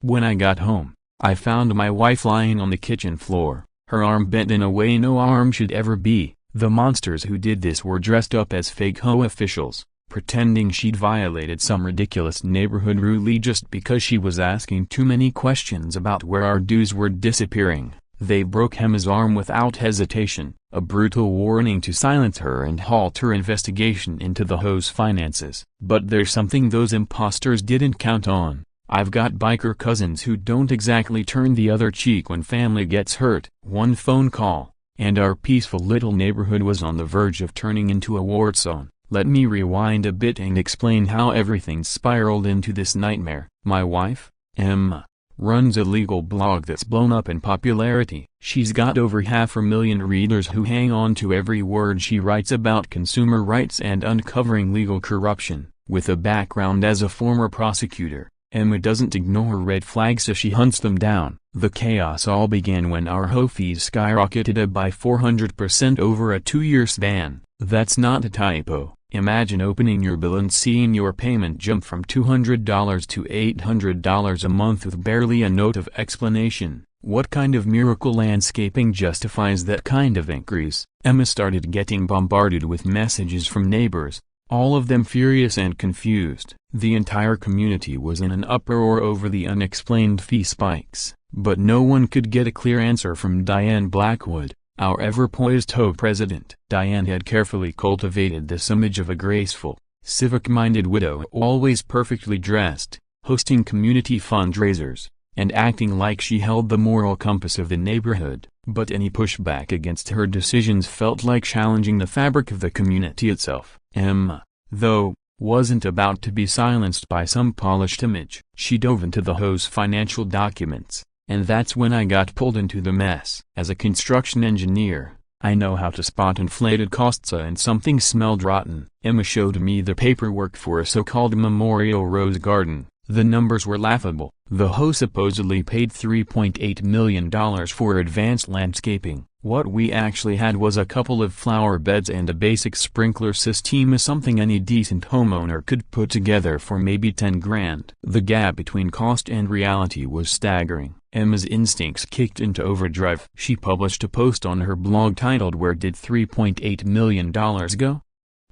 When I got home, I found my wife lying on the kitchen floor, her arm bent in a way no arm should ever be. The monsters who did this were dressed up as fake HOA officials, pretending she'd violated some ridiculous neighborhood rule just because she was asking too many questions about where our dues were disappearing. They broke Emma's arm without hesitation, a brutal warning to silence her and halt her investigation into the HOA's finances. But there's something those imposters didn't count on. I've got biker cousins who don't exactly turn the other cheek when family gets hurt. One phone call, and our peaceful little neighborhood was on the verge of turning into a war zone. Let me rewind a bit and explain how everything spiraled into this nightmare. My wife, Emma, runs a legal blog that's blown up in popularity. She's got over 500,000 readers who hang on to every word she writes about consumer rights and uncovering legal corruption. With a background as a former prosecutor, Emma doesn't ignore red flags so she hunts them down. The chaos all began when our HOA fees skyrocketed by 400% over a 2-year span. That's not a typo. Imagine opening your bill and seeing your payment jump from $200 to $800 a month with barely a note of explanation. What kind of miracle landscaping justifies that kind of increase? Emma started getting bombarded with messages from neighbors, all of them furious and confused. The entire community was in an uproar over the unexplained fee spikes, but no one could get a clear answer from Diane Blackwood, our ever-poised HOA president. Diane had carefully cultivated this image of a graceful, civic-minded widow, always perfectly dressed, hosting community fundraisers, and acting like she held the moral compass of the neighborhood. But any pushback against her decisions felt like challenging the fabric of the community itself. Emma, though, wasn't about to be silenced by some polished image. She dove into the HOA's financial documents, and that's when I got pulled into the mess. As a construction engineer, I know how to spot inflated costs and something smelled rotten. Emma showed me the paperwork for a so-called memorial rose garden. The numbers were laughable. The HOA supposedly paid $3.8 million for advanced landscaping. What we actually had was a couple of flower beds and a basic sprinkler system, something any decent homeowner could put together for maybe 10 grand. The gap between cost and reality was staggering. Emma's instincts kicked into overdrive. She published a post on her blog titled "Where Did $3.8 Million Go?"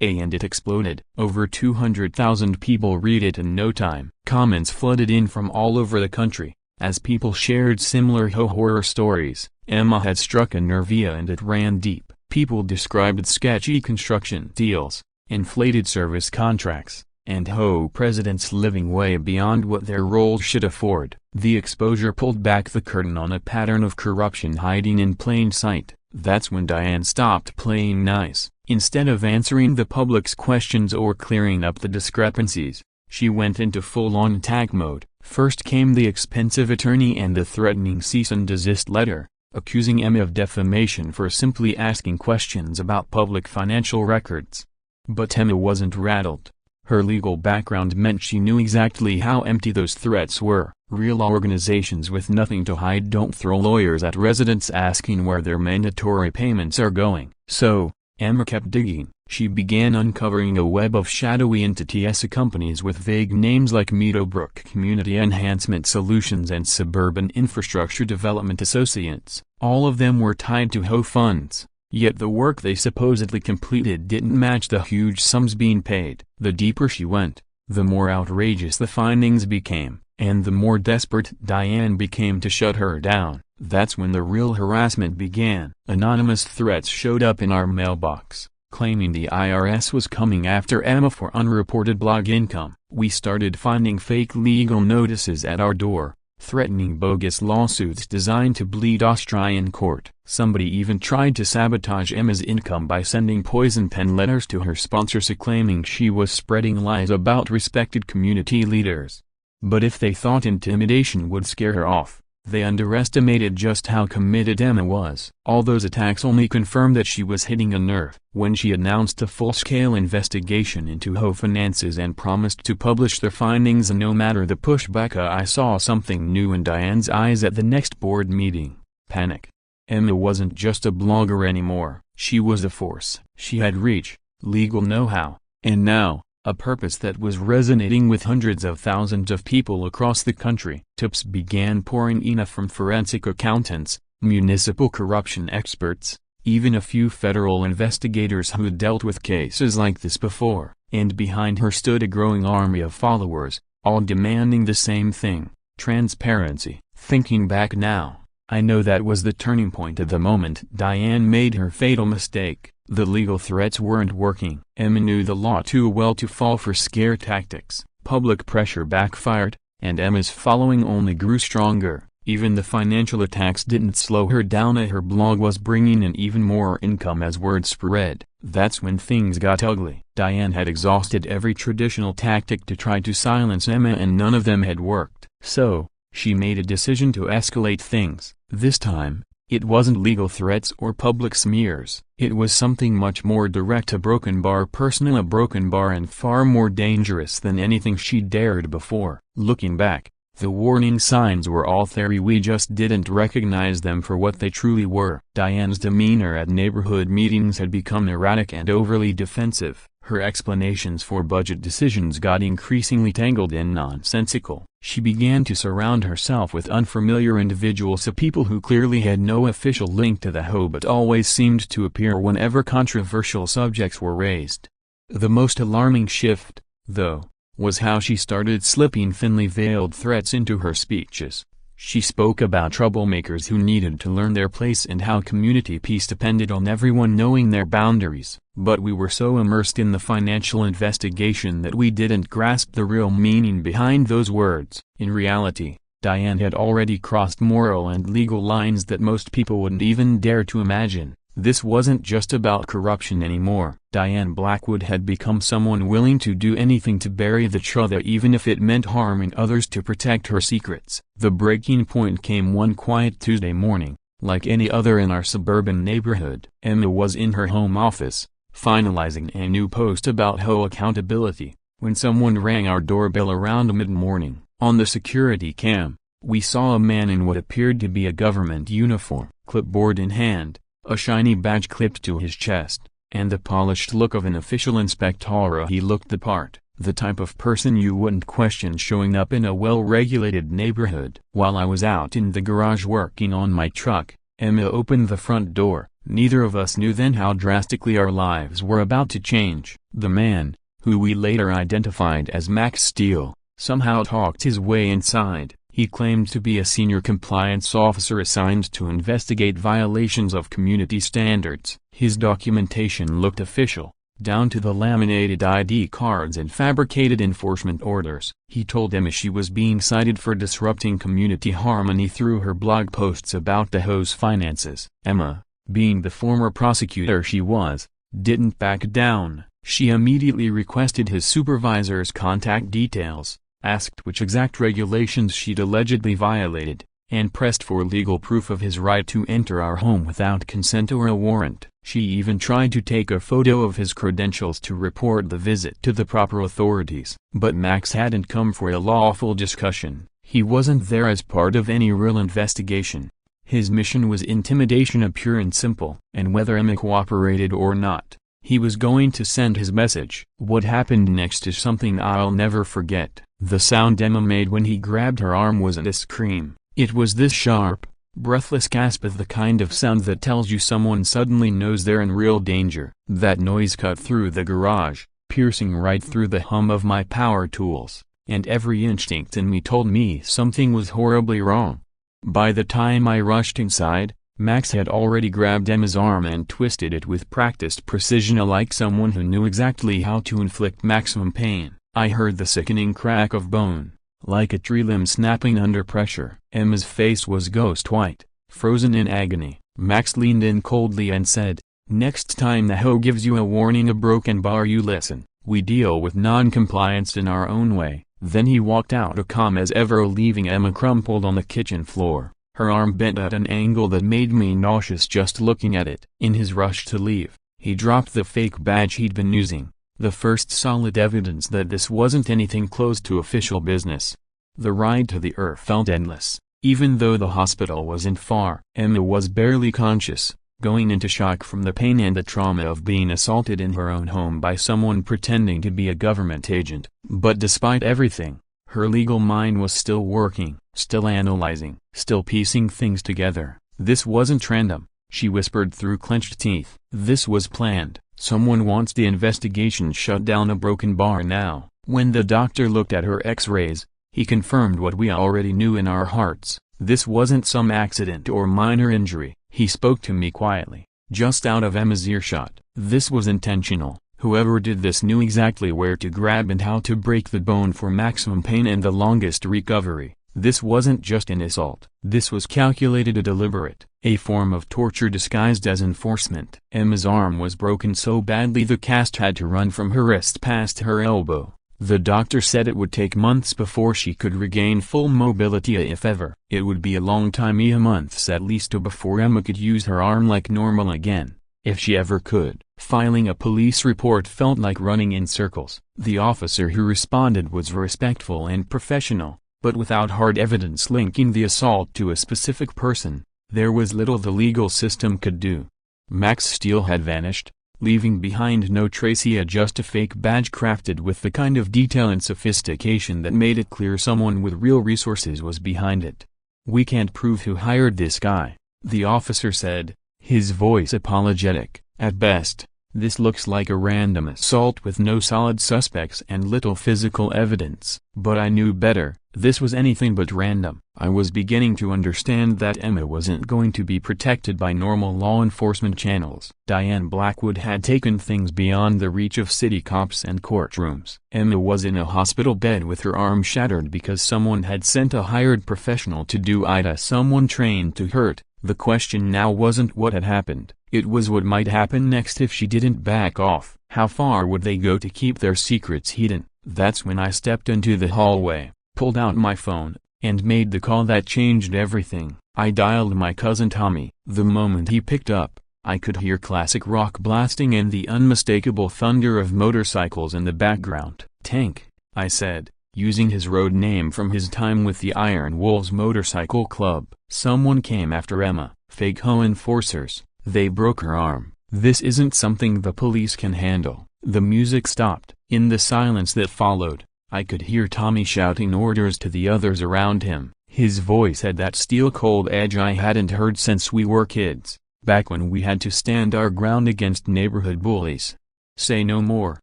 And it exploded. Over 200,000 people read it in no time. Comments flooded in from all over the country, as people shared similar horror stories. Emma had struck a nerve and it ran deep. People described sketchy construction deals, inflated service contracts, and HOA presidents living way beyond what their roles should afford. The exposure pulled back the curtain on a pattern of corruption hiding in plain sight. That's when Diane stopped playing nice. Instead of answering the public's questions or clearing up the discrepancies, she went into full-on attack mode. First came the expensive attorney and the threatening cease and desist letter, accusing Emma of defamation for simply asking questions about public financial records. But Emma wasn't rattled. Her legal background meant she knew exactly how empty those threats were. Real organizations with nothing to hide don't throw lawyers at residents asking where their mandatory payments are going. So, Emma kept digging. She began uncovering a web of shadowy entities, companies with vague names like Meadowbrook Community Enhancement Solutions and Suburban Infrastructure Development Associates. All of them were tied to HOA funds, yet the work they supposedly completed didn't match the huge sums being paid. The deeper she went, the more outrageous the findings became, and the more desperate Diane became to shut her down. That's when the real harassment began. Anonymous threats showed up in our mailbox, claiming the IRS was coming after Emma for unreported blog income. We started finding fake legal notices at our door, threatening bogus lawsuits designed to bleed us dry in court. Somebody even tried to sabotage Emma's income by sending poison pen letters to her sponsors claiming she was spreading lies about respected community leaders. But if they thought intimidation would scare her off, they underestimated just how committed Emma was. All those attacks only confirmed that she was hitting a nerve. When she announced a full-scale investigation into HOA finances and promised to publish their findings no matter the pushback, I saw something new in Diane's eyes at the next board meeting: panic. Emma wasn't just a blogger anymore. She was a force. She had reach, legal know-how, and now, a purpose that was resonating with hundreds of thousands of people across the country. Tips began pouring in from forensic accountants, municipal corruption experts, even a few federal investigators who had dealt with cases like this before, and behind her stood a growing army of followers, all demanding the same thing: transparency. Thinking back now, I know that was the turning point of the moment Diane made her fatal mistake. The legal threats weren't working. Emma knew the law too well to fall for scare tactics. Public pressure backfired, and Emma's following only grew stronger. Even the financial attacks didn't slow her down. Her blog was bringing in even more income as word spread. That's when things got ugly. Diane had exhausted every traditional tactic to try to silence Emma, and none of them had worked. So, she made a decision to escalate things. This time, it wasn't legal threats or public smears. It was something much more direct, a broken bar personal, a broken bar, and far more dangerous than anything she'd dared before. Looking back, the warning signs were all there. We just didn't recognize them for what they truly were. Diane's demeanor at neighborhood meetings had become erratic and overly defensive. Her explanations for budget decisions got increasingly tangled and nonsensical. She began to surround herself with unfamiliar individuals, people who clearly had no official link to the HOA but always seemed to appear whenever controversial subjects were raised. The most alarming shift, though, was how she started slipping thinly veiled threats into her speeches. She spoke about troublemakers who needed to learn their place and how community peace depended on everyone knowing their boundaries. But we were so immersed in the financial investigation that we didn't grasp the real meaning behind those words. In reality, Diane had already crossed moral and legal lines that most people wouldn't even dare to imagine. This wasn't just about corruption anymore. Diane Blackwood had become someone willing to do anything to bury the truth, even if it meant harming others to protect her secrets. The breaking point came one quiet Tuesday morning, like any other in our suburban neighborhood. Emma was in her home office, finalizing a new post about HOA accountability, when someone rang our doorbell around mid-morning. On the security cam, we saw a man in what appeared to be a government uniform, clipboard in hand, a shiny badge clipped to his chest, and the polished look of an official inspector. He looked the part, the type of person you wouldn't question showing up in a well-regulated neighborhood. While I was out in the garage working on my truck, Emma opened the front door. Neither of us knew then how drastically our lives were about to change. The man, who we later identified as Max Steele, somehow talked his way inside. He claimed to be a senior compliance officer assigned to investigate violations of community standards. His documentation looked official, down to the laminated ID cards and fabricated enforcement orders. He told Emma she was being cited for disrupting community harmony through her blog posts about the HOA's finances. Emma, being the former prosecutor she was, didn't back down. She immediately requested his supervisor's contact details, asked which exact regulations she'd allegedly violated, and pressed for legal proof of his right to enter our home without consent or a warrant. She even tried to take a photo of his credentials to report the visit to the proper authorities. But Max hadn't come for a lawful discussion. He wasn't there as part of any real investigation. His mission was intimidation, pure and simple. And whether Emma cooperated or not, he was going to send his message. What happened next is something I'll never forget. The sound Emma made when he grabbed her arm wasn't a scream. It was this sharp, breathless gasp, of the kind of sound that tells you someone suddenly knows they're in real danger. That noise cut through the garage, piercing right through the hum of my power tools, and every instinct in me told me something was horribly wrong. By the time I rushed inside, Max had already grabbed Emma's arm and twisted it with practiced precision, like someone who knew exactly how to inflict maximum pain. I heard the sickening crack of bone, like a tree limb snapping under pressure. Emma's face was ghost white, frozen in agony. Max leaned in coldly and said, "Next time the HOA gives you a warning, a broken bar, you listen. We deal with non-compliance in our own way." Then he walked out, calm as ever, leaving Emma crumpled on the kitchen floor, her arm bent at an angle that made me nauseous just looking at it. In his rush to leave, he dropped the fake badge he'd been using, the first solid evidence that this wasn't anything close to official business. The ride to the ER felt endless, even though the hospital wasn't far. Emma was barely conscious, going into shock from the pain and the trauma of being assaulted in her own home by someone pretending to be a government agent. But despite everything, her legal mind was still working, still analyzing, still piecing things together. This wasn't random, she whispered through clenched teeth. This was planned. Someone wants the investigation shut down. A broken bar now. When the doctor looked at her x-rays, he confirmed what we already knew in our hearts. This wasn't some accident or minor injury. He spoke to me quietly, just out of Emma's earshot. This was intentional. Whoever did this knew exactly where to grab and how to break the bone for maximum pain and the longest recovery. This wasn't just an assault. This was calculated and deliberate, a form of torture disguised as enforcement. Emma's arm was broken so badly the cast had to run from her wrist past her elbow. The doctor said it would take months before she could regain full mobility, if ever. It would be a long time, months at least, before Emma could use her arm like normal again, if she ever could. Filing a police report felt like running in circles. The officer who responded was respectful and professional, but without hard evidence linking the assault to a specific person, there was little the legal system could do. Max Steele had vanished, leaving behind no trace. He had just a fake badge crafted with the kind of detail and sophistication that made it clear someone with real resources was behind it. "We can't prove who hired this guy," the officer said, his voice apologetic. "At best, this looks like a random assault with no solid suspects and little physical evidence." But I knew better. This was anything but random. I was beginning to understand that Emma wasn't going to be protected by normal law enforcement channels. Diane Blackwood had taken things beyond the reach of city cops and courtrooms. Emma was in a hospital bed with her arm shattered because someone had sent a hired professional to do it, someone trained to hurt. The question now wasn't what had happened, it was what might happen next if she didn't back off. How far would they go to keep their secrets hidden? That's when I stepped into the hallway, pulled out my phone, and made the call that changed everything. I dialed my cousin Tommy. The moment he picked up, I could hear classic rock blasting and the unmistakable thunder of motorcycles in the background. "Tank," I said, using his road name from his time with the Iron Wolves Motorcycle Club. "Someone came after Emma, fake HOA enforcers. They broke her arm. This isn't something the police can handle." The music stopped. In the silence that followed, I could hear Tommy shouting orders to the others around him. His voice had that steel-cold edge I hadn't heard since we were kids, back when we had to stand our ground against neighborhood bullies. "Say no more,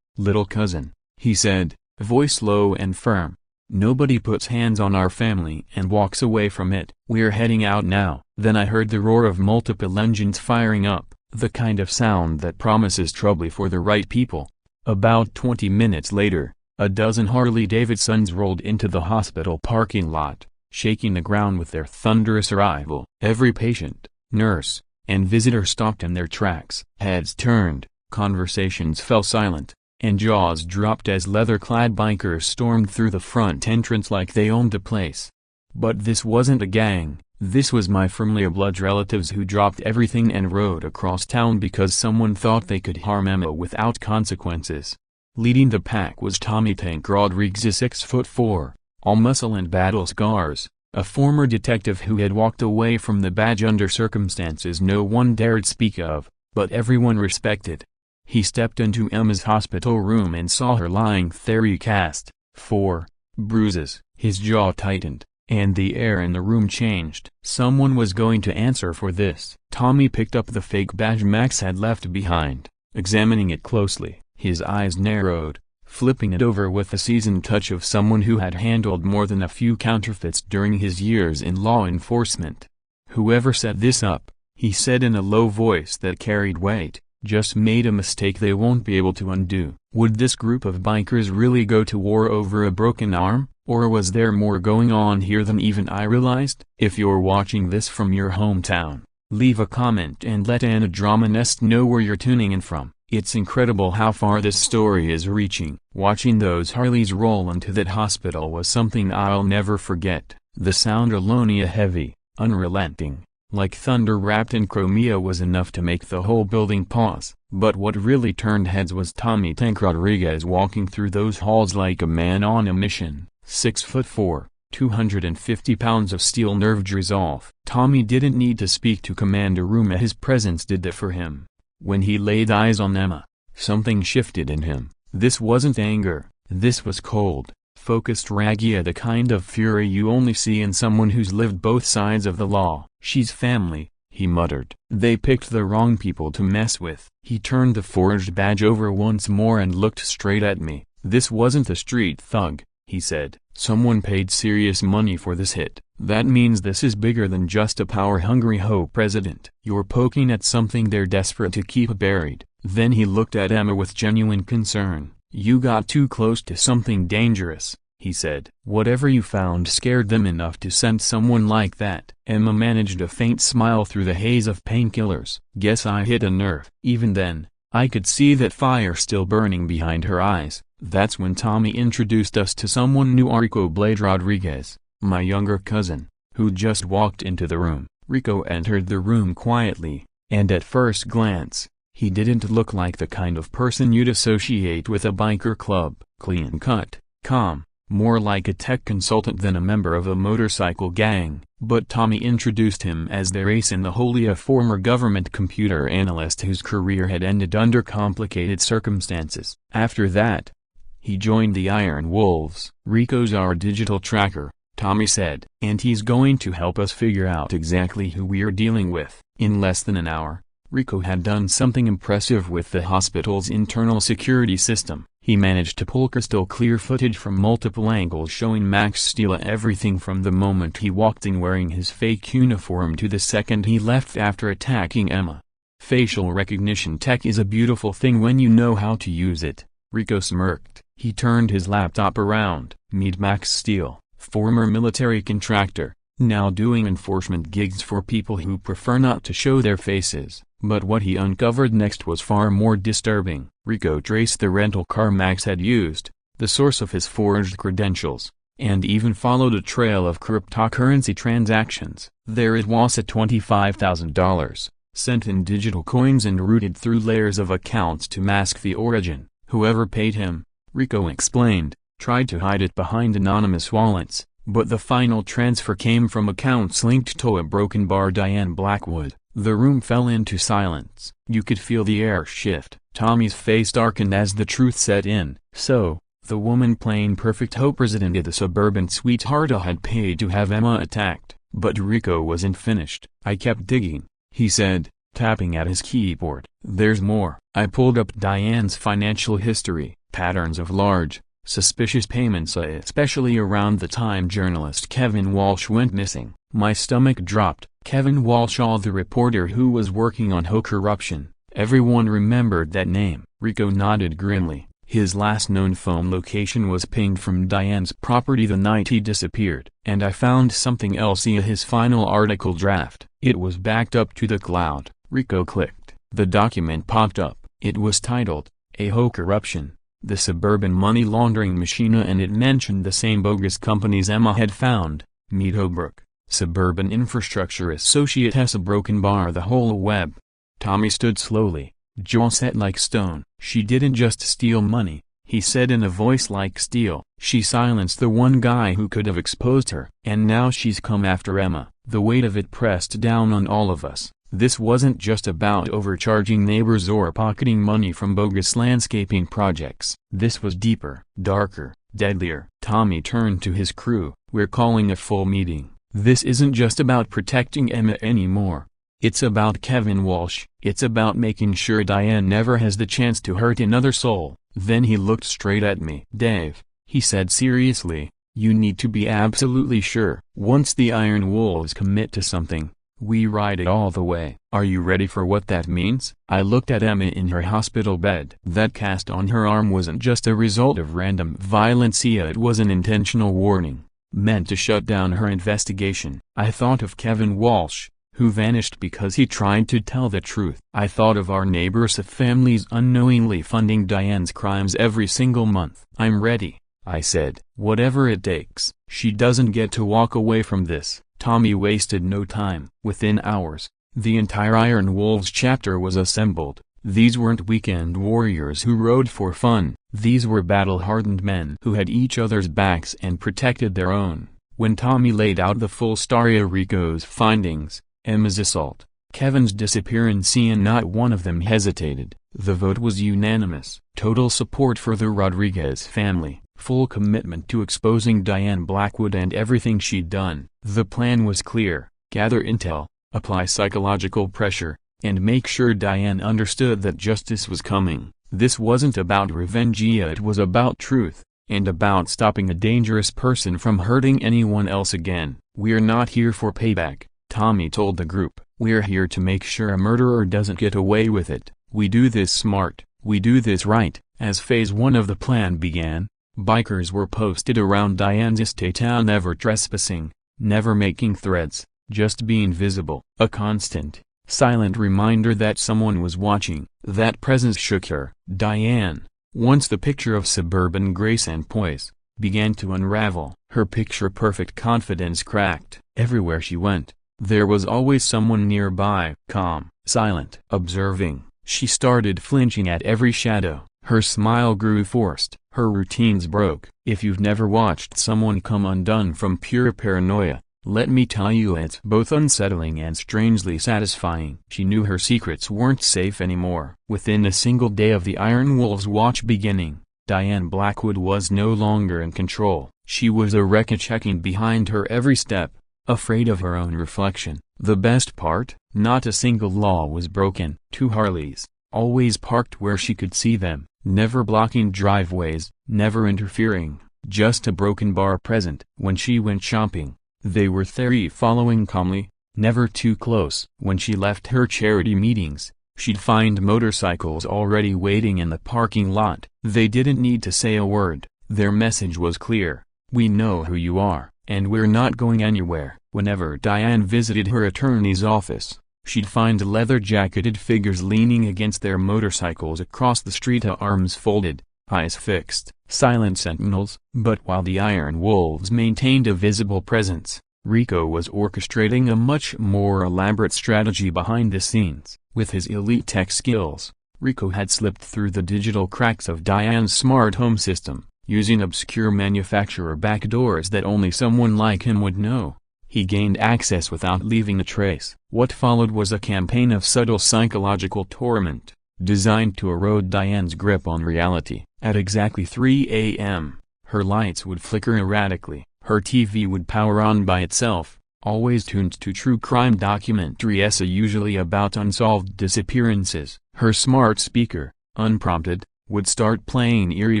little cousin," he said, voice low and firm. "Nobody puts hands on our family and walks away from it. We're heading out now." Then I heard the roar of multiple engines firing up, the kind of sound that promises trouble for the right people. About 20 minutes later, a dozen Harley-Davidsons rolled into the hospital parking lot, shaking the ground with their thunderous arrival. Every patient, nurse, and visitor stopped in their tracks. Heads turned, conversations fell silent, and jaws dropped as leather-clad bikers stormed through the front entrance like they owned the place. But this wasn't a gang. This was my family of blood relatives who dropped everything and rode across town because someone thought they could harm Emma without consequences. Leading the pack was Tommy "Tank" Rodriguez, 6'4", all muscle and battle scars, a former detective who had walked away from the badge under circumstances no one dared speak of, but everyone respected. He stepped into Emma's hospital room and saw her lying there, recast, 4 bruises. His jaw tightened, and the air in the room changed. Someone was going to answer for this. Tommy picked up the fake badge Max had left behind, examining it closely. His eyes narrowed, flipping it over with the seasoned touch of someone who had handled more than a few counterfeits during his years in law enforcement. "Whoever set this up," he said in a low voice that carried weight, "just made a mistake they won't be able to undo." Would this group of bikers really go to war over a broken arm, or was there more going on here than even I realized? If you're watching this from your hometown, leave a comment and let Anna Drama Nest know where you're tuning in from. It's incredible how far this story is reaching. Watching those Harleys roll into that hospital was something I'll never forget. The sound alone, heavy, unrelenting, like thunder wrapped in chromia, was enough to make the whole building pause. But what really turned heads was Tommy "Tank" Rodriguez walking through those halls like a man on a mission. 6'4", 250 pounds of steel-nerved resolve. Tommy didn't need to speak to Commander Ruma. His presence did that for him. When he laid eyes on Emma, something shifted in him. This wasn't anger, this was cold, focused ragia, the kind of fury you only see in someone who's lived both sides of the law. She's family, he muttered. They picked the wrong people to mess with. He turned the forged badge over once more and looked straight at me. This wasn't a street thug, he said. Someone paid serious money for this hit. That means this is bigger than just a power-hungry HOA president. You're poking at something they're desperate to keep buried. Then he looked at Emma with genuine concern. You got too close to something dangerous, he said. Whatever you found scared them enough to send someone like that. Emma managed a faint smile through the haze of painkillers. Guess I hit a nerve. Even then, I could see that fire still burning behind her eyes. That's when Tommy introduced us to someone new, Rico Blade Rodriguez, my younger cousin, who just walked into the room. Rico entered the room quietly, and at first glance, he didn't look like the kind of person you'd associate with a biker club. Clean-cut, calm, more like a tech consultant than a member of a motorcycle gang. But Tommy introduced him as their ace in the hole, a former government computer analyst whose career had ended under complicated circumstances. After that, he joined the Iron Wolves. Rico's our digital tracker, Tommy said. And he's going to help us figure out exactly who we're dealing with. In less than an hour, Rico had done something impressive with the hospital's internal security system. He managed to pull crystal clear footage from multiple angles showing Max steal everything from the moment he walked in wearing his fake uniform to the second he left after attacking Emma. Facial recognition tech is a beautiful thing when you know how to use it, Rico smirked. He turned his laptop around. Meet Max Steele, former military contractor, now doing enforcement gigs for people who prefer not to show their faces. But what he uncovered next was far more disturbing. Rico traced the rental car Max had used, the source of his forged credentials, and even followed a trail of cryptocurrency transactions. There it was, at $25,000, sent in digital coins and routed through layers of accounts to mask the origin. Whoever paid him, Rico explained, tried to hide it behind anonymous wallets, but the final transfer came from accounts linked to a broken bar. Diane Blackwood. The room fell into silence. You could feel the air shift. Tommy's face darkened as the truth set in. So, the woman playing perfect HOA president of the suburban sweetheart had paid to have Emma attacked. But Rico wasn't finished. I kept digging, he said, tapping at his keyboard. There's more. I pulled up Diane's financial history, patterns of large, suspicious payments, especially around the time journalist Kevin Walsh went missing. My stomach dropped. Kevin Walsh, the reporter who was working on HOA corruption. Everyone remembered that name. Rico nodded grimly. His last known phone location was pinged from Diane's property the night he disappeared. And I found something else, his final article draft. It was backed up to the cloud. Rico clicked. The document popped up. It was titled, A HOA Corruption, the Suburban Money Laundering Machine, and it mentioned the same bogus companies Emma had found. Meet Holbrook, Suburban Infrastructure Associate, has a broken bar, the whole web. Tommy stood slowly, jaw set like stone. She didn't just steal money, he said in a voice like steel. She silenced the one guy who could have exposed her. And now she's come after Emma. The weight of it pressed down on all of us. This wasn't just about overcharging neighbors or pocketing money from bogus landscaping projects. This was deeper, darker, deadlier. Tommy turned to his crew. We're calling a full meeting. This isn't just about protecting Emma anymore. It's about Kevin Walsh. It's about making sure Diane never has the chance to hurt another soul. Then he looked straight at me. Dave, he said seriously, you need to be absolutely sure. Once the Iron Wolves commit to something, we ride it all the way. Are you ready for what that means? I looked at Emma in her hospital bed. That cast on her arm wasn't just a result of random violence, it was an intentional warning, meant to shut down her investigation. I thought of Kevin Walsh, who vanished because he tried to tell the truth. I thought of our neighbors of families unknowingly funding Diane's crimes every single month. I'm ready, I said. Whatever it takes. She doesn't get to walk away from this. Tommy wasted no time. Within hours, the entire Iron Wolves chapter was assembled. These weren't weekend warriors who rode for fun. These were battle-hardened men who had each other's backs and protected their own. When Tommy laid out the full story of Rico's findings, Emma's assault, Kevin's disappearance, and not one of them hesitated, the vote was unanimous. Total support for the Rodriguez family, full commitment to exposing Diane Blackwood and everything she'd done. The plan was clear: gather intel, apply psychological pressure, and make sure Diane understood that justice was coming. This wasn't about revenge, it was about truth, and about stopping a dangerous person from hurting anyone else again. "We're not here for payback," Tommy told the group. "We're here to make sure a murderer doesn't get away with it. We do this smart, we do this right." As phase 1 of the plan began, bikers were posted around Diane's estate, never trespassing, never making threats, just being visible. A constant, silent reminder that someone was watching. That presence shook her. Diane, once the picture of suburban grace and poise, began to unravel. Her picture-perfect confidence cracked. Everywhere she went, there was always someone nearby, calm, silent, observing. She started flinching at every shadow. Her smile grew forced. Her routines broke. If you've never watched someone come undone from pure paranoia, let me tell you, it's both unsettling and strangely satisfying. She knew her secrets weren't safe anymore. Within a single day of the Iron Wolf's watch beginning, Diane Blackwood was no longer in control. She was a wreck, checking behind her every step, afraid of her own reflection. The best part? Not a single law was broken. 2 Harleys, always parked where she could see them, never blocking driveways, never interfering, just a broken bar present. When she went shopping, they were there, following calmly, never too close. When she left her charity meetings, she'd find motorcycles already waiting in the parking lot. They didn't need to say a word. Their message was clear: we know who you are, and we're not going anywhere. Whenever Diane visited her attorney's office, she'd find leather-jacketed figures leaning against their motorcycles across the street, arms folded, eyes fixed, silent sentinels. But while the Iron Wolves maintained a visible presence, Rico was orchestrating a much more elaborate strategy behind the scenes. With his elite tech skills, Rico had slipped through the digital cracks of Diane's smart home system, using obscure manufacturer backdoors that only someone like him would know. He gained access without leaving a trace. What followed was a campaign of subtle psychological torment, designed to erode Diane's grip on reality. At exactly 3 a.m., her lights would flicker erratically, her TV would power on by itself, always tuned to true crime documentaries, usually about unsolved disappearances. Her smart speaker, unprompted, would start playing eerie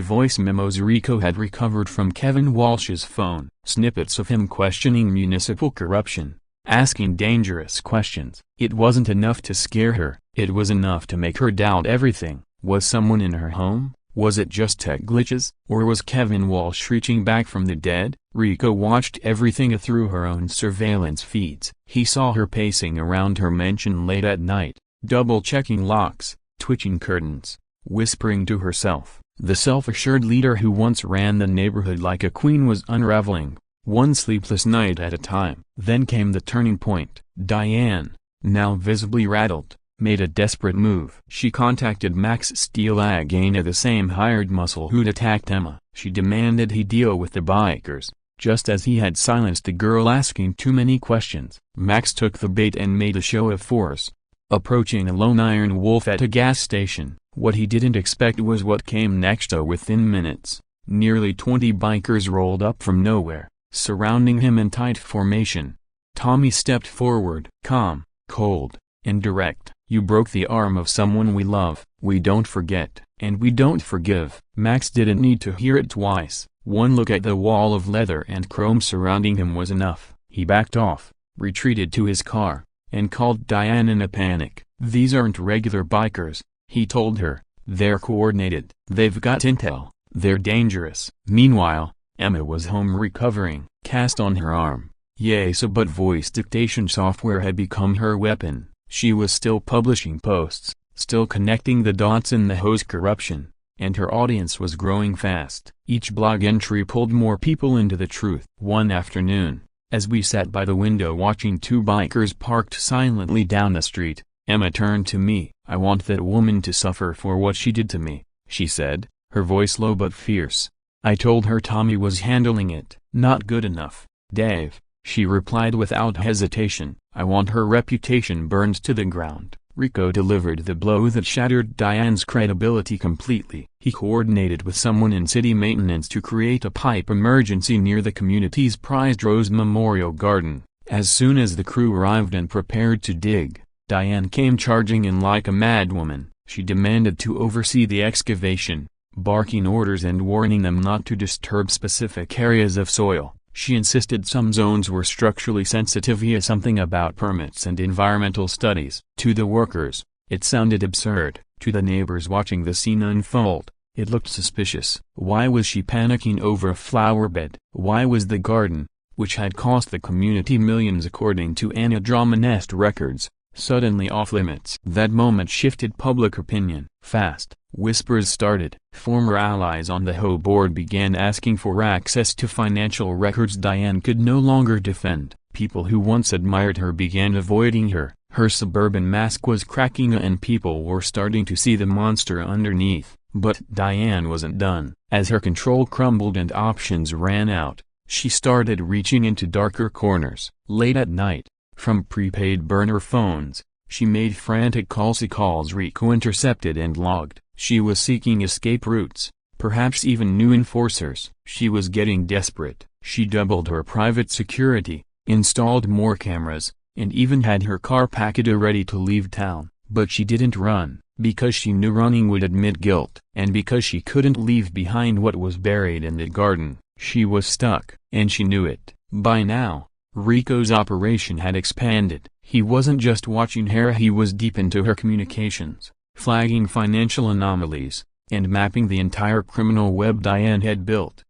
voice memos Rico had recovered from Kevin Walsh's phone. Snippets of him questioning municipal corruption, asking dangerous questions. It wasn't enough to scare her, it was enough to make her doubt everything. Was someone in her home? Was it just tech glitches? Or was Kevin Walsh reaching back from the dead? Rico watched everything through her own surveillance feeds. He saw her pacing around her mansion late at night, double-checking locks, twitching curtains, whispering to herself. The self-assured leader who once ran the neighborhood like a queen was unraveling, one sleepless night at a time. Then came the turning point. Diane, now visibly rattled, made a desperate move. She contacted Max Steelagana, the same hired muscle who'd attacked Emma. She demanded he deal with the bikers, just as he had silenced the girl asking too many questions. Max took the bait and made a show of force, approaching a lone Iron Wolf at a gas station. What he didn't expect was what came next. Within minutes, nearly 20 bikers rolled up from nowhere, surrounding him in tight formation. Tommy stepped forward, calm, cold, and direct. "You broke the arm of someone we love. We don't forget, and we don't forgive." Max didn't need to hear it twice. One look at the wall of leather and chrome surrounding him was enough. He backed off, retreated to his car, and called Diane in a panic. "These aren't regular bikers," he told her. "They're coordinated. They've got intel. They're dangerous." Meanwhile, Emma was home recovering. Cast on her arm, yes, but voice dictation software had become her weapon. She was still publishing posts, still connecting the dots in the HOA's corruption, and her audience was growing fast. Each blog entry pulled more people into the truth. One afternoon, as we sat by the window watching 2 bikers parked silently down the street, Emma turned to me. "I want that woman to suffer for what she did to me," she said, her voice low but fierce. I told her Tommy was handling it not good enough, Dave, she replied without hesitation. I want her reputation burned to the ground. Rico delivered the blow that shattered Diane's credibility completely. He coordinated with someone in city maintenance to create a pipe emergency near the community's prized Rose Memorial Garden. As soon as the crew arrived and prepared to dig, Diane came charging in like a madwoman. She demanded to oversee the excavation, barking orders and warning them not to disturb specific areas of soil. She insisted some zones were structurally sensitive via something about permits and environmental studies. To the workers, it sounded absurd. To the neighbors watching the scene unfold, it looked suspicious. Why was she panicking over a flower bed? Why was the garden, which had cost the community millions according to Anna Drummond records, suddenly off-limits? That moment shifted public opinion. Fast, whispers started. Former allies on the HOA board began asking for access to financial records Diane could no longer defend. People who once admired her began avoiding her. Her suburban mask was cracking and people were starting to see the monster underneath. But Diane wasn't done. As her control crumbled and options ran out, she started reaching into darker corners. Late at night, from prepaid burner phones, she made frantic calls Rico intercepted and logged. She was seeking escape routes, perhaps even new enforcers. She was getting desperate. She doubled her private security, installed more cameras, and even had her car packed ready to leave town. But she didn't run, because she knew running would admit guilt, and because she couldn't leave behind what was buried in the garden. She was stuck, and she knew it. By now, Rico's operation had expanded. He wasn't just watching her, he was deep into her communications, flagging financial anomalies, and mapping the entire criminal web Diane had built.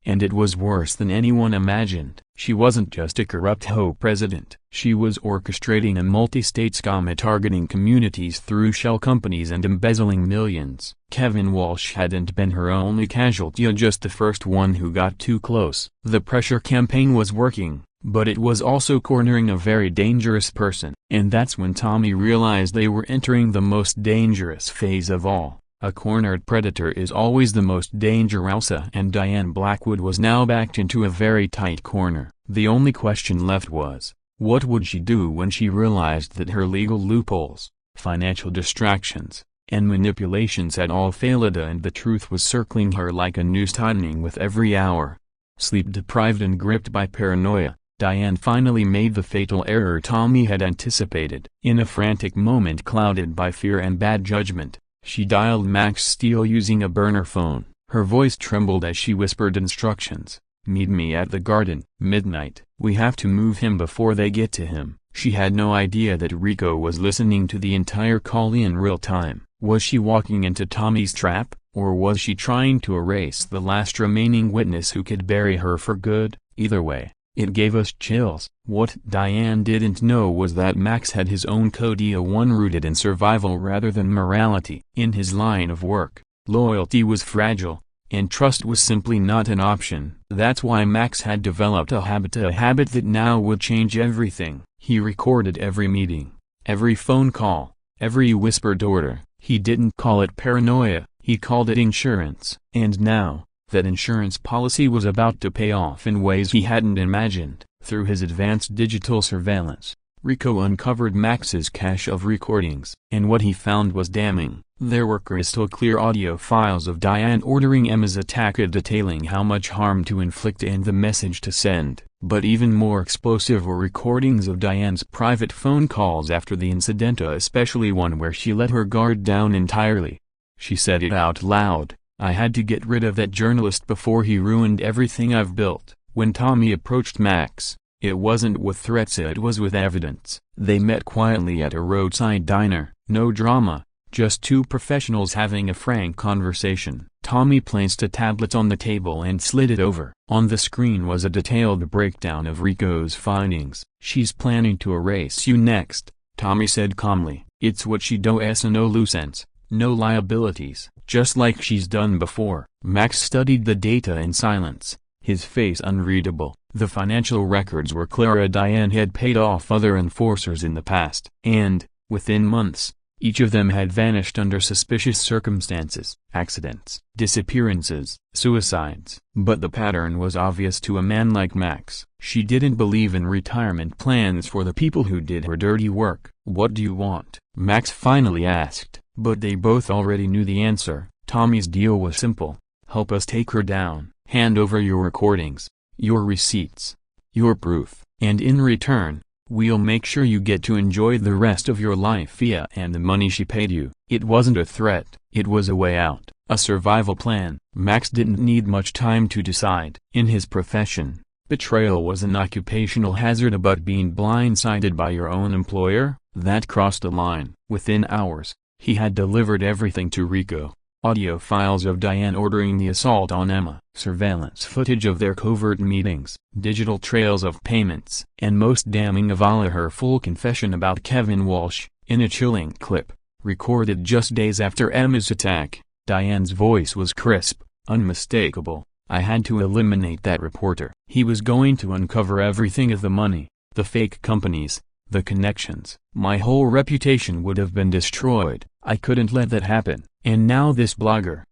And it was worse than anyone imagined. She wasn't just a corrupt HOA president. She was orchestrating a multi-state scam targeting communities through shell companies and embezzling millions. Kevin Walsh hadn't been her only casualty, just the first one who got too close. The pressure campaign was working, but it was also cornering a very dangerous person. And that's when Tommy realized they were entering the most dangerous phase of all. A cornered predator is always the most dangerous, and Diane Blackwood was now backed into a very tight corner. The only question left was, what would she do when she realized that her legal loopholes, financial distractions, and manipulations had all failed and the truth was circling her like a noose tightening with every hour? Sleep-deprived and gripped by paranoia, Diane finally made the fatal error Tommy had anticipated. In a frantic moment clouded by fear and bad judgment, she dialed Max Steele using a burner phone. Her voice trembled as she whispered instructions. Meet me at the garden. Midnight. We have to move him before they get to him. She had no idea that Rico was listening to the entire call in real time. Was she walking into Tommy's trap, or was she trying to erase the last remaining witness who could bury her for good? Either way, it gave us chills. What Diane didn't know was that Max had his own code, one rooted in survival rather than morality. In his line of work, loyalty was fragile, and trust was simply not an option. That's why Max had developed a habit that now would change everything. He recorded every meeting, every phone call, every whispered order. He didn't call it paranoia, he called it insurance. And now, that insurance policy was about to pay off in ways he hadn't imagined. Through his advanced digital surveillance, Rico uncovered Max's cache of recordings. And what he found was damning. There were crystal-clear audio files of Diane ordering Emma's attack, detailing how much harm to inflict and the message to send. But even more explosive were recordings of Diane's private phone calls after the incident, especially one where she let her guard down entirely. She said it out loud. I had to get rid of that journalist before he ruined everything I've built. When Tommy approached Max, it wasn't with threats, it was with evidence. They met quietly at a roadside diner. No drama, just two professionals having a frank conversation. Tommy placed a tablet on the table and slid it over. On the screen was a detailed breakdown of Rico's findings. She's planning to erase you next, Tommy said calmly. It's what she does, no loose ends, no liabilities, just like she's done before. Max studied the data in silence, his face unreadable. The financial records were clear. Diane had paid off other enforcers in the past. And, within months, Each of them had vanished under suspicious circumstances: accidents, disappearances, suicides. But the pattern was obvious to a man like Max. She didn't believe in retirement plans for the people who did her dirty work. "What do you want?" Max finally asked, but they both already knew the answer. Tommy's deal was simple: help us take her down, hand over your recordings, your receipts, your proof, and in return, we'll make sure you get to enjoy the rest of your life via and the money she paid you. It wasn't a threat, it was a way out, a survival plan. Max didn't need much time to decide. In his profession, betrayal was an occupational hazard, but being blindsided by your own employer, that crossed the line. Within hours, he had delivered everything to Rico. Audio files of Diane ordering the assault on Emma, surveillance footage of their covert meetings, digital trails of payments, and most damning of all, her full confession about Kevin Walsh, in a chilling clip, recorded just days after Emma's attack. Diane's voice was crisp, unmistakable. "I had to eliminate that reporter. He was going to uncover everything of the money, the fake companies, the connections. My whole reputation would have been destroyed. I couldn't let that happen. And now this blogger.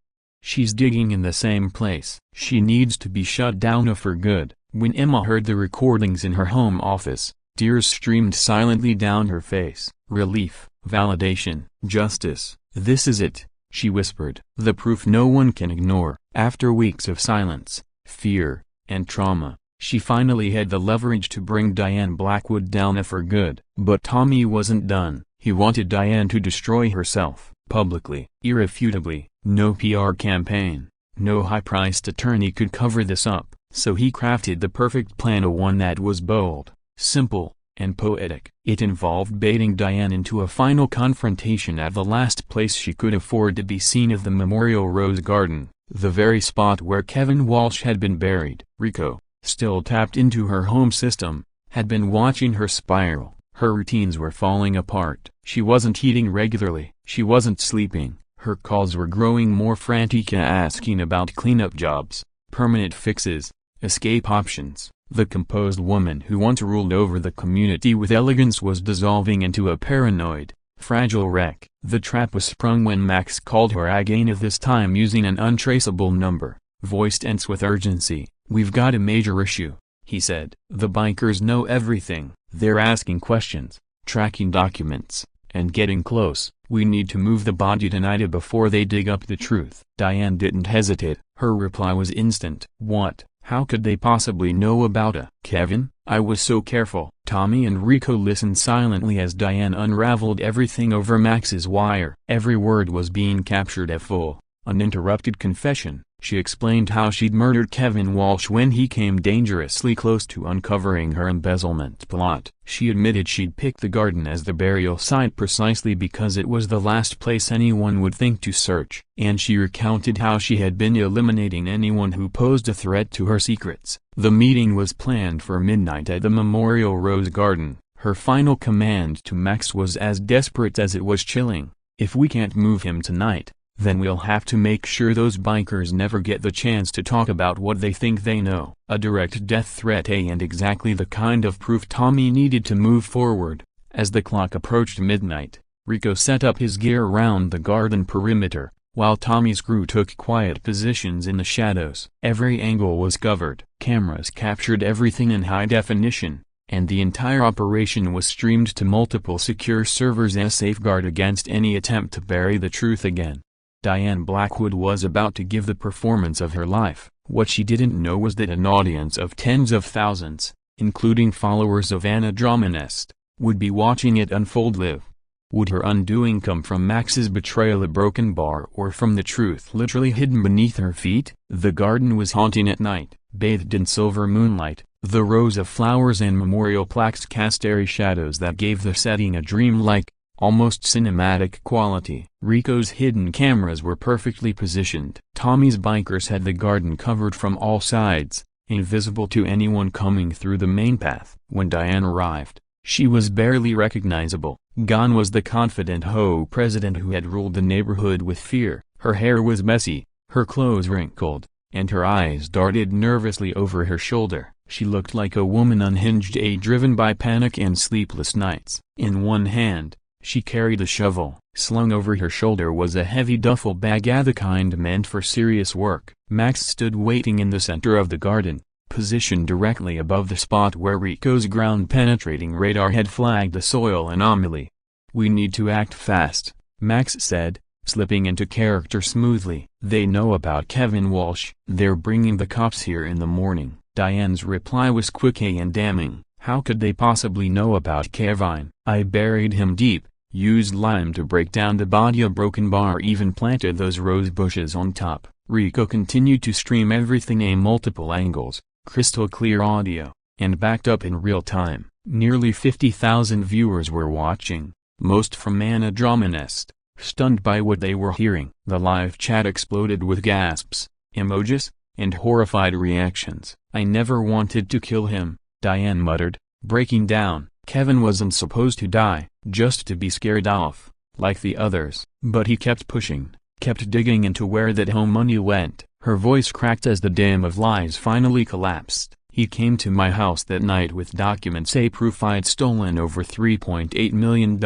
She's digging in the same place. She needs to be shut down for good." When Emma heard the recordings in her home office, tears streamed silently down her face. Relief, validation, justice. "This is it," she whispered. "The proof no one can ignore." After weeks of silence, fear, and trauma, she finally had the leverage to bring Diane Blackwood down for good. But Tommy wasn't done. He wanted Diane to destroy herself, publicly, irrefutably. No PR campaign, no high-priced attorney could cover this up. So he crafted the perfect plan, one that was bold, simple, and poetic. It involved baiting Diane into a final confrontation at the last place she could afford to be seen, of the Memorial Rose Garden, the very spot where Kevin Walsh had been buried. Rico, still tapped into her home system, had been watching her spiral. Her routines were falling apart. She wasn't eating regularly. She wasn't sleeping. Her calls were growing more frantic, asking about cleanup jobs, permanent fixes, escape options. The composed woman who once ruled over the community with elegance was dissolving into a paranoid, fragile wreck. The trap was sprung when Max called her again, this time using an untraceable number, voiced tense with urgency. "We've got a major issue," he said. "The bikers know everything. They're asking questions, tracking documents, and getting close. We need to move the body tonight before they dig up the truth." Diane didn't hesitate. Her reply was instant. "What? How could they possibly know about Kevin? I was so careful." Tommy and Rico listened silently as Diane unraveled everything over Max's wire. Every word was being captured, a full, uninterrupted confession. She explained how she'd murdered Kevin Walsh when he came dangerously close to uncovering her embezzlement plot. She admitted she'd picked the garden as the burial site precisely because it was the last place anyone would think to search. And she recounted how she had been eliminating anyone who posed a threat to her secrets. The meeting was planned for midnight at the Memorial Rose Garden. Her final command to Max was as desperate as it was chilling: "If we can't move him tonight, then we'll have to make sure those bikers never get the chance to talk about what they think they know." A direct death threat, and exactly the kind of proof Tommy needed to move forward. As the clock approached midnight, Rico set up his gear around the garden perimeter, while Tommy's crew took quiet positions in the shadows. Every angle was covered. Cameras captured everything in high definition, and the entire operation was streamed to multiple secure servers as a safeguard against any attempt to bury the truth again. Diane Blackwood was about to give the performance of her life. What she didn't know was that an audience of tens of thousands, including followers of Anna Dromanest, would be watching it unfold live. Would her undoing come from Max's betrayal, a broken bar, or from the truth literally hidden beneath her feet? The garden was haunting at night, bathed in silver moonlight. The rows of flowers and memorial plaques cast airy shadows that gave the setting a dreamlike, almost cinematic quality. Rico's hidden cameras were perfectly positioned. Tommy's bikers had the garden covered from all sides, invisible to anyone coming through the main path. When Diane arrived, she was barely recognizable. Gone was the confident HOA president who had ruled the neighborhood with fear. Her hair was messy, her clothes wrinkled, and her eyes darted nervously over her shoulder. She looked like a woman unhinged, driven by panic and sleepless nights. In one hand, She carried a shovel. Slung over her shoulder was a heavy duffel bag, the kind meant for serious work. Max stood waiting in the center of the garden, positioned directly above the spot where Rico's ground-penetrating radar had flagged the soil anomaly. "We need to act fast," Max said, slipping into character smoothly. "They know about Kevin Walsh. They're bringing the cops here in the morning." Diane's reply was quick and damning. "How could they possibly know about Kevin? I buried him deep, used lime to break down the body, a broken bar, even planted those rose bushes on top." Rico continued to stream everything in multiple angles, crystal clear audio, and backed up in real time. Nearly 50,000 viewers were watching, most from Anna Dramanest, stunned by what they were hearing. The live chat exploded with gasps, emojis, and horrified reactions. "I never wanted to kill him," Diane muttered, breaking down. "Kevin wasn't supposed to die, just to be scared off, like the others." But he kept pushing, kept digging into where that home money went. Her voice cracked as the dam of lies finally collapsed. "He came to my house that night with documents, a proof I'd stolen over $3.8 million.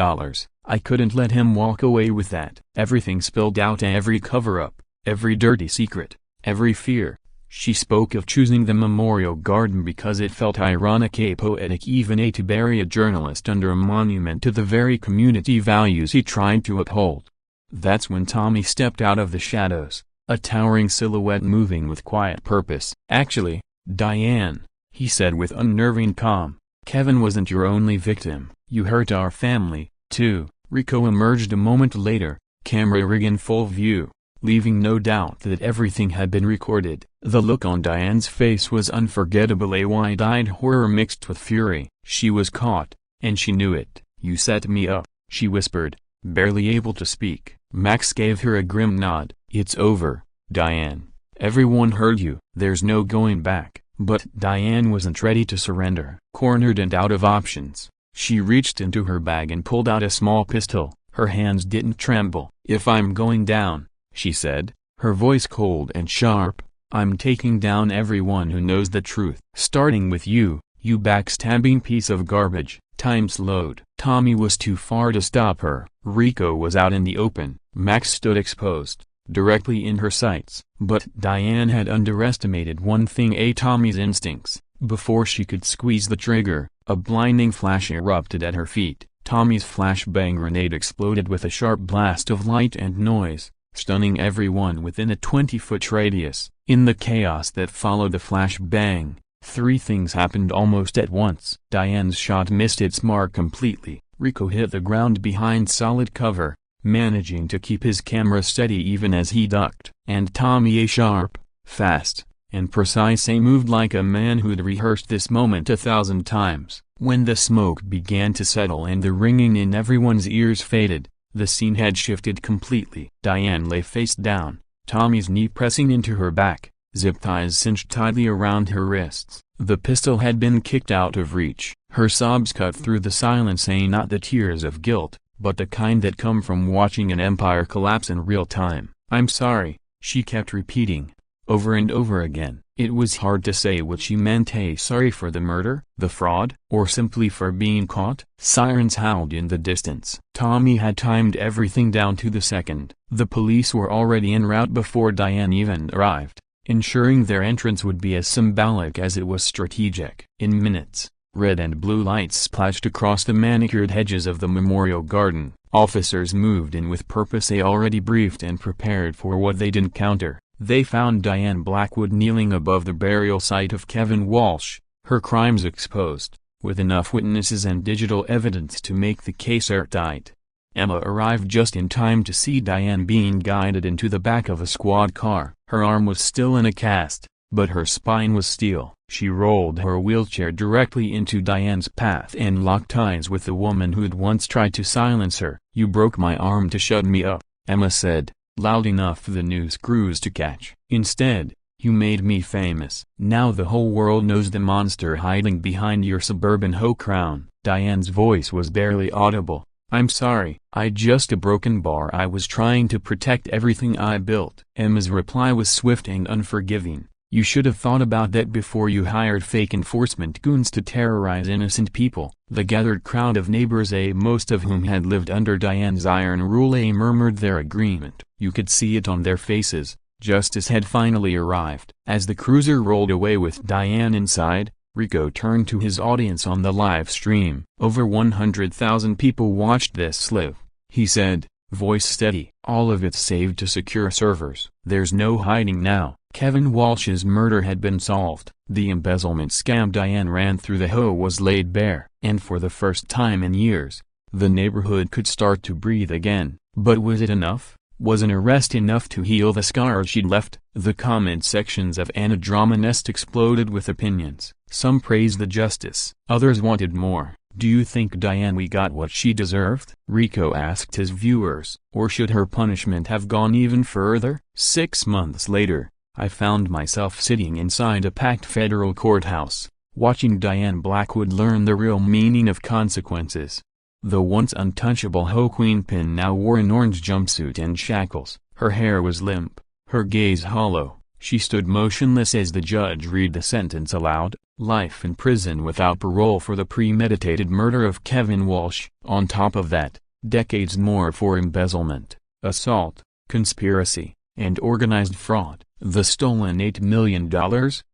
I couldn't let him walk away with that." Everything spilled out, every cover-up, every dirty secret, every fear. She spoke of choosing the memorial garden because it felt ironic, poetic, even to bury a journalist under a monument to the very community values he tried to uphold. That's when Tommy stepped out of the shadows, a towering silhouette moving with quiet purpose. "Actually, Diane," he said with unnerving calm, "Kevin wasn't your only victim. You hurt our family, too." Rico emerged a moment later, camera rig in full view, leaving no doubt that everything had been recorded. The look on Diane's face was unforgettable, a wide-eyed horror mixed with fury. She was caught, and she knew it. "You set me up," she whispered, barely able to speak. Max gave her a grim nod. "It's over, Diane. Everyone heard you. There's no going back." But Diane wasn't ready to surrender. Cornered and out of options, she reached into her bag and pulled out a small pistol. Her hands didn't tremble. "If I'm going down," she said, her voice cold and sharp, "I'm taking down everyone who knows the truth. Starting with you, you backstabbing piece of garbage." Time slowed. Tommy was too far to stop her. Rico was out in the open. Max stood exposed, directly in her sights. But Diane had underestimated one thing, Tommy's instincts. Before she could squeeze the trigger, a blinding flash erupted at her feet. Tommy's flashbang grenade exploded with a sharp blast of light and noise, stunning everyone within a 20-foot radius. In the chaos that followed the flashbang, three things happened almost at once. Diane's shot missed its mark completely. Rico hit the ground behind solid cover, managing to keep his camera steady even as he ducked. And Tommy, sharp, fast, and precise, moved like a man who'd rehearsed this moment 1,000 times. When the smoke began to settle and the ringing in everyone's ears faded, the scene had shifted completely. Diane lay face down, Tommy's knee pressing into her back, zip ties cinched tightly around her wrists. The pistol had been kicked out of reach. Her sobs cut through the silence, not the tears of guilt, but the kind that come from watching an empire collapse in real time. "I'm sorry," she kept repeating, over and over again. It was hard to say what she meant. Sorry for the murder, the fraud, or simply for being caught? Sirens howled in the distance. Tommy had timed everything down to the second. The police were already en route before Diane even arrived, ensuring their entrance would be as symbolic as it was strategic. In minutes, red and blue lights splashed across the manicured hedges of the memorial garden. Officers moved in with purpose, already briefed and prepared for what they'd encounter. They found Diane Blackwood kneeling above the burial site of Kevin Walsh, her crimes exposed, with enough witnesses and digital evidence to make the case airtight. Emma arrived just in time to see Diane being guided into the back of a squad car. Her arm was still in a cast, but her spine was steel. She rolled her wheelchair directly into Diane's path and locked eyes with the woman who'd once tried to silence her. "You broke my arm to shut me up," Emma said, loud enough for the news crews to catch. "Instead, you made me famous. Now the whole world knows the monster hiding behind your suburban hoe crown." Diane's voice was barely audible. "I'm sorry. I just a broken bar. I was trying to protect everything I built." Emma's reply was swift and unforgiving. You should have thought about that before you hired fake enforcement goons to terrorize innocent people. The gathered crowd of neighbors, most of whom had lived under Diane's iron rule, murmured their agreement. You could see it on their faces. Justice had finally arrived. As the cruiser rolled away with Diane inside, Rico turned to his audience on the live stream. Over 100,000 people watched this live, he said, voice steady. All of it saved to secure servers. There's no hiding now. Kevin Walsh's murder had been solved. The embezzlement scam Diane ran through the HOA was laid bare. And for the first time in years, the neighborhood could start to breathe again. But was it enough? Was an arrest enough to heal the scars she'd left? The comment sections of Anna Drama Nest exploded with opinions. Some praised the justice. Others wanted more. Do you think Diane we got what she deserved? Rico asked his viewers. Or should her punishment have gone even further? 6 months later, I found myself sitting inside a packed federal courthouse, watching Diane Blackwood learn the real meaning of consequences. The once untouchable HOA queenpin now wore an orange jumpsuit and shackles. Her hair was limp, her gaze hollow. She stood motionless as the judge read the sentence aloud: life in prison without parole for the premeditated murder of Kevin Walsh. On top of that, decades more for embezzlement, assault, conspiracy, and organized fraud. The stolen $8 million,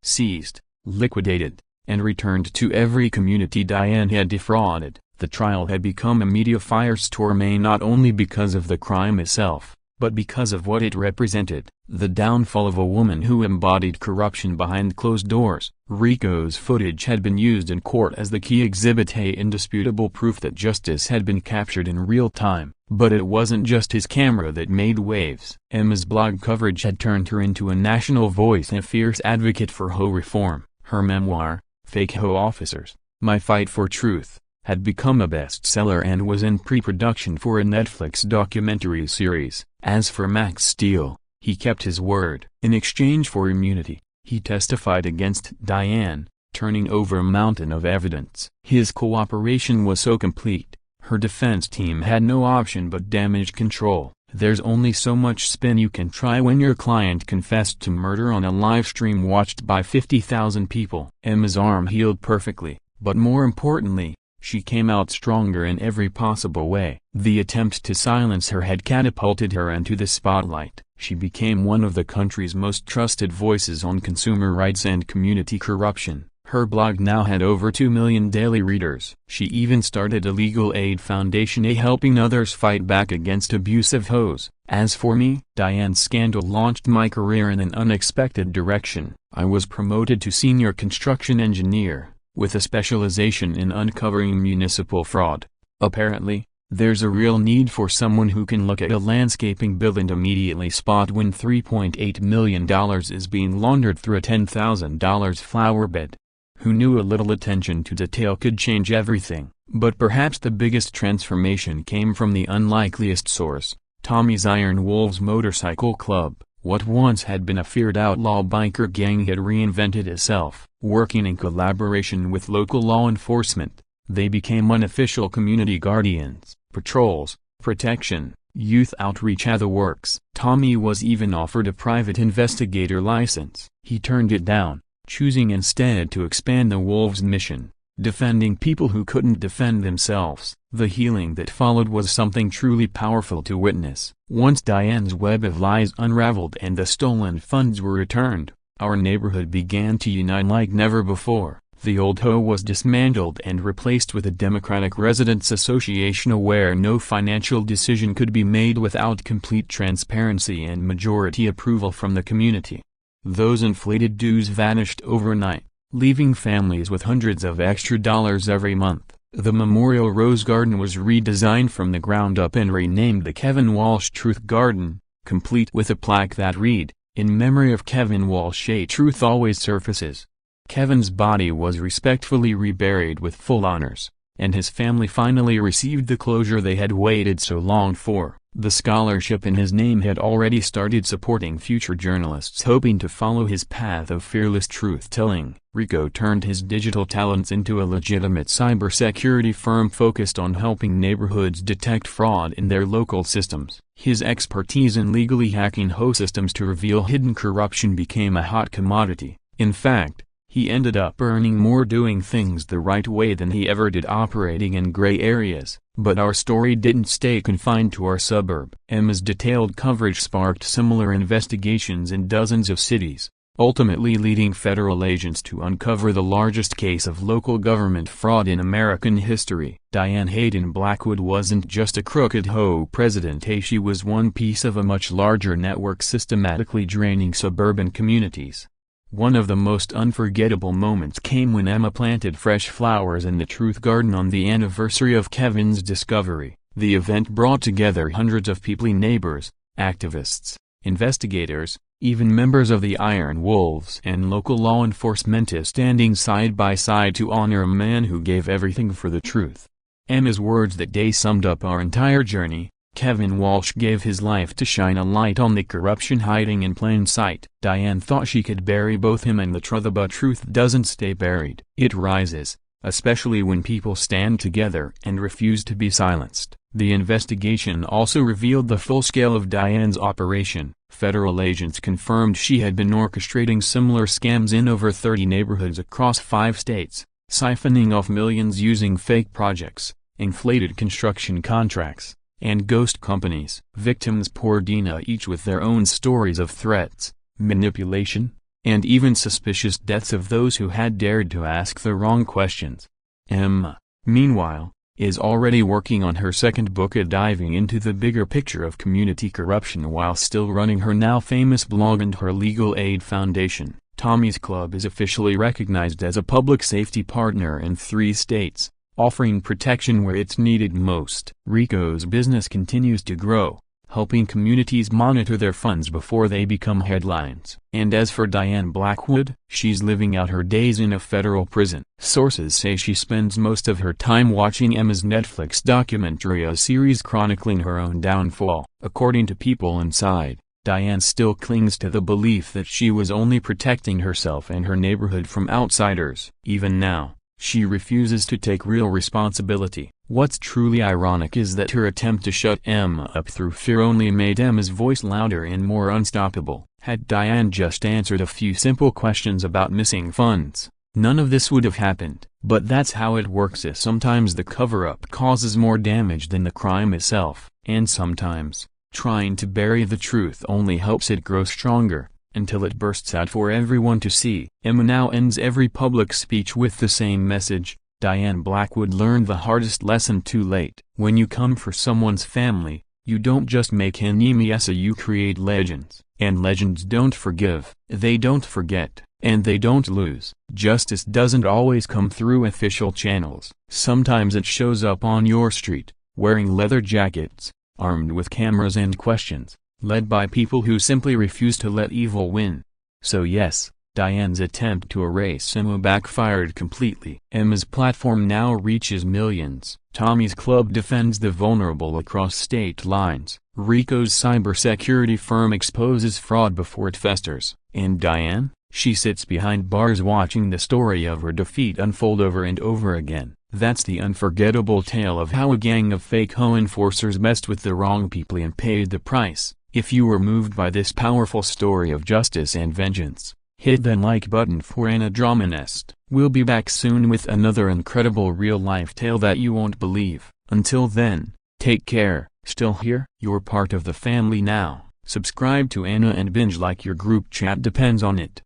seized, liquidated, and returned to every community Diane had defrauded. The trial had become a media firestorm, not only because of the crime itself, but because of what it represented: the downfall of a woman who embodied corruption behind closed doors. Rico's footage had been used in court as the key exhibit, indisputable proof that justice had been captured in real time. But it wasn't just his camera that made waves. Emma's blog coverage had turned her into a national voice and a fierce advocate for HOA reform. Her memoir, Fake HOA Officers: My Fight for Truth, had become a bestseller and was in pre-production for a Netflix documentary series. As for Max Steele, he kept his word. In exchange for immunity, he testified against Diane, turning over a mountain of evidence. His cooperation was so complete, her defense team had no option but damage control. There's only so much spin you can try when your client confessed to murder on a live stream watched by 50,000 people. Emma's arm healed perfectly, but more importantly, she came out stronger in every possible way. The attempt to silence her had catapulted her into the spotlight. She became one of the country's most trusted voices on consumer rights and community corruption. Her blog now had over 2 million daily readers. She even started a legal aid foundation, helping others fight back against abusive HOAs. As for me, Diane's scandal launched my career in an unexpected direction. I was promoted to senior construction engineer, with a specialization in uncovering municipal fraud. Apparently, there's a real need for someone who can look at a landscaping bill and immediately spot when $3.8 million is being laundered through a $10,000 flower bed. Who knew a little attention to detail could change everything? But perhaps the biggest transformation came from the unlikeliest source: Tommy's Iron Wolves Motorcycle Club. What once had been a feared outlaw biker gang had reinvented itself. Working in collaboration with local law enforcement, they became unofficial community guardians, patrols, protection, youth outreach, the works. Tommy was even offered a private investigator license. He turned it down, choosing instead to expand the Wolves' mission, defending people who couldn't defend themselves. The healing that followed was something truly powerful to witness. Once Diane's web of lies unraveled and the stolen funds were returned, our neighborhood began to unite like never before. The old HOA was dismantled and replaced with a democratic residents' association where no financial decision could be made without complete transparency and majority approval from the community. Those inflated dues vanished overnight, leaving families with hundreds of extra dollars every month. The Memorial Rose Garden was redesigned from the ground up and renamed the Kevin Walsh Truth Garden, complete with a plaque that read, "In memory of Kevin Walsh, a truth always surfaces." Kevin's body was respectfully reburied with full honors, and his family finally received the closure they had waited so long for. The scholarship in his name had already started supporting future journalists hoping to follow his path of fearless truth-telling. Rico turned his digital talents into a legitimate cybersecurity firm focused on helping neighborhoods detect fraud in their local systems. His expertise in legally hacking HOA systems to reveal hidden corruption became a hot commodity. In fact, he ended up earning more doing things the right way than he ever did operating in gray areas. But our story didn't stay confined to our suburb. Emma's detailed coverage sparked similar investigations in dozens of cities, ultimately leading federal agents to uncover the largest case of local government fraud in American history. Diane Hayden Blackwood wasn't just a crooked HOA president, she was one piece of a much larger network systematically draining suburban communities. One of the most unforgettable moments came when Emma planted fresh flowers in the Truth Garden on the anniversary of Kevin's discovery. The event brought together hundreds of people, neighbors, activists, investigators, even members of the Iron Wolves and local law enforcement standing side by side to honor a man who gave everything for the truth. Emma's words that day summed up our entire journey. Kevin Walsh gave his life to shine a light on the corruption hiding in plain sight. Diane thought she could bury both him and the truth, but truth doesn't stay buried. It rises, especially when people stand together and refuse to be silenced. The investigation also revealed the full scale of Diane's operation. Federal agents confirmed she had been orchestrating similar scams in over 30 neighborhoods across 5 states, siphoning off millions using fake projects, inflated construction contracts, and ghost companies. Victims poured in, each with their own stories of threats, manipulation, and even suspicious deaths of those who had dared to ask the wrong questions. Emma, meanwhile, is already working on her second book, diving into the bigger picture of community corruption while still running her now famous blog and her legal aid foundation. Tommy's Club is officially recognized as a public safety partner in 3 states, offering protection where it's needed most. Rico's business continues to grow, helping communities monitor their funds before they become headlines. And as for Diane Blackwood, she's living out her days in a federal prison. Sources say she spends most of her time watching Emma's Netflix documentary, a series chronicling her own downfall. According to people inside, Diane still clings to the belief that she was only protecting herself and her neighborhood from outsiders. Even now, she refuses to take real responsibility. What's truly ironic is that her attempt to shut Emma up through fear only made Emma's voice louder and more unstoppable. Had Diane just answered a few simple questions about missing funds, none of this would have happened. But that's how it works. Sometimes the cover-up causes more damage than the crime itself, and sometimes, trying to bury the truth only helps it grow stronger, until it bursts out for everyone to see. Emma now ends every public speech with the same message. Diane Blackwood learned the hardest lesson too late. When you come for someone's family, you don't just make enemies, you create legends. And legends don't forgive, they don't forget, and they don't lose. Justice doesn't always come through official channels. Sometimes it shows up on your street, wearing leather jackets, armed with cameras and questions, led by people who simply refuse to let evil win. So yes, Diane's attempt to erase Emma backfired completely. Emma's platform now reaches millions. Tommy's Club defends the vulnerable across state lines. Rico's cybersecurity firm exposes fraud before it festers. And Diane? She sits behind bars watching the story of her defeat unfold over and over again. That's the unforgettable tale of how a gang of fake HOA enforcers messed with the wrong people and paid the price. If you were moved by this powerful story of justice and vengeance, hit that like button for Anna Drama Nest. We'll be back soon with another incredible real-life tale that you won't believe. Until then, take care. Still here? You're part of the family now. Subscribe to Anna and binge like your group chat depends on it.